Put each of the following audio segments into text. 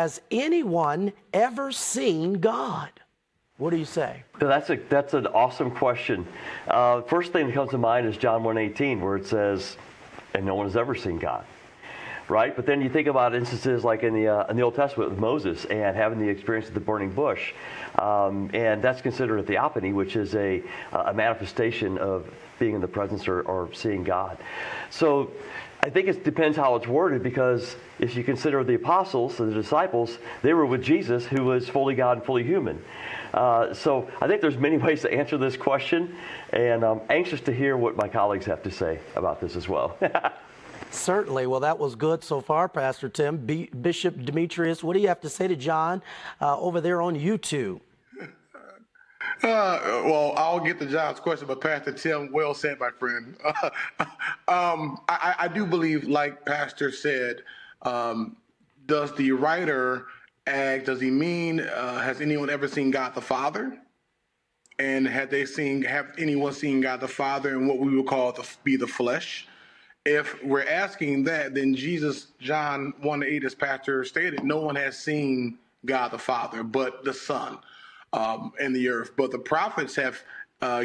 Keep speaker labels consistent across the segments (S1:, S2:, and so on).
S1: has anyone ever seen God? What do you say?
S2: That's an awesome question. First thing that comes to mind is John 1:18, where it says, and no one has ever seen God. Right? But then you think about instances like in the Old Testament with Moses and having the experience of the burning bush. And that's considered a theophany, which is a manifestation of being in the presence or seeing God. So I think it depends how it's worded, because if you consider the apostles, the disciples, they were with Jesus, who was fully God and fully human. So I think there's many ways to answer this question, and I'm anxious to hear what my colleagues have to say about this as well.
S1: Certainly. Well, that was good so far, Pastor Tim. Bishop Demetrius, what do you have to say to John over there on YouTube?
S3: Well, I'll get to John's question, but Pastor Tim, well said, my friend. I do believe, like Pastor said, does the writer does he mean, has anyone ever seen God the Father? And have anyone seen God the Father in what we would call be the flesh? If we're asking that, then Jesus, John 1:8, as Pastor stated, no one has seen God the Father but the Son and the earth. But the prophets have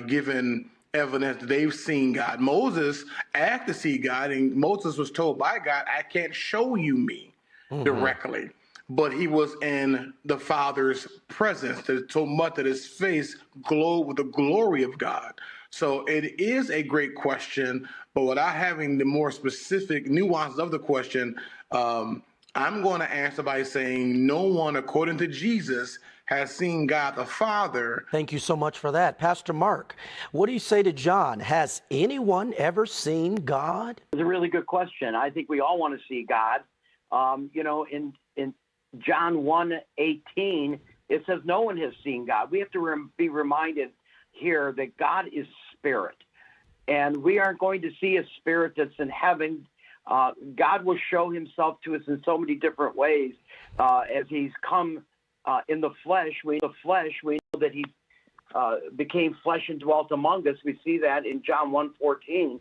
S3: given evidence that they've seen God. Moses asked to see God, and Moses was told by God, I can't show you me directly. But he was in the Father's presence, so much that his face glowed with the glory of God. So it is a great question, but without having the more specific nuances of the question, I'm going to answer by saying no one, according to Jesus, has seen God the Father.
S1: Thank you so much for that. Pastor Mark, what do you say to John? Has anyone ever seen God?
S4: It's a really good question. I think we all want to see God. In John 1:18, it says no one has seen God. We have to be reminded here that God is spirit, and we aren't going to see a spirit that's in heaven. God will show himself to us in so many different ways as he's come in the flesh. We know that he became flesh and dwelt among us. We see that in John 1:14.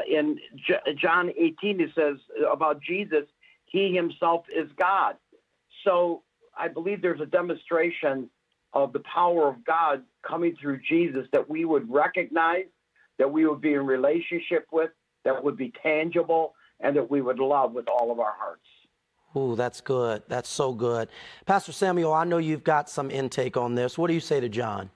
S4: In John 18, it says about Jesus, he himself is God. So I believe there's a demonstration of the power of God coming through Jesus that we would recognize, that we would be in relationship with, that would be tangible, and that we would love with all of our hearts.
S1: Ooh, that's good. That's so good. Pastor Samuel, I know you've got some intake on this. What do you say to John?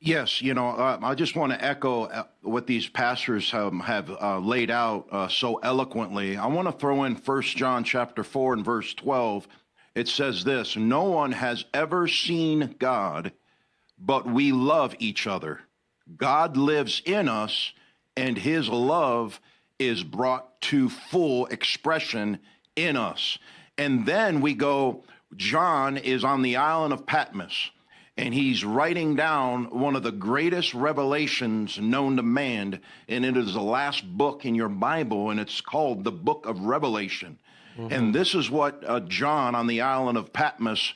S5: Yes, I just want to echo what these pastors have laid out so eloquently. I want to throw in 1 John chapter 4 and verse 12. It says this, no one has ever seen God, but we love each other. God lives in us, and his love is brought to full expression in us. And then we go, John is on the island of Patmos, and he's writing down one of the greatest revelations known to man, and it is the last book in your Bible, and it's called the Book of Revelation. And this is what John on the island of Patmos,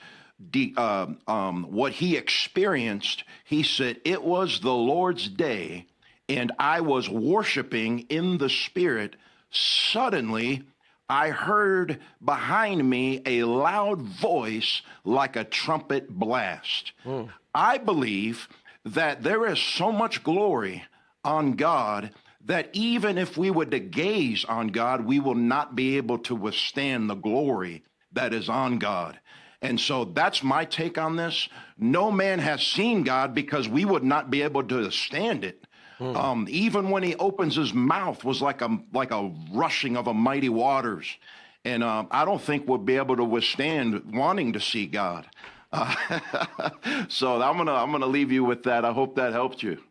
S5: what he experienced. He said, it was the Lord's day, and I was worshiping in the Spirit. Suddenly, I heard behind me a loud voice like a trumpet blast. I believe that there is so much glory on God that even if we were to gaze on God, we will not be able to withstand the glory that is on God. And so that's my take on this. No man has seen God because we would not be able to stand it. Even when he opens his mouth was like a rushing of a mighty waters. And I don't think we'll be able to withstand wanting to see God. So I'm gonna leave you with that. I hope that helped you.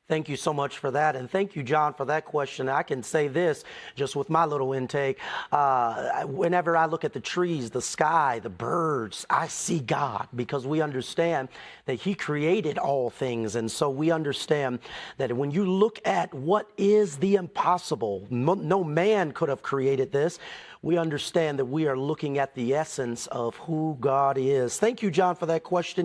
S1: Thank you so much for that. And thank you, John, for that question. I can say this just with my little intake. Whenever I look at the trees, the sky, the birds, I see God, because we understand that he created all things. And so we understand that when you look at what is the impossible, no man could have created this. We understand that we are looking at the essence of who God is. Thank you, John, for that question.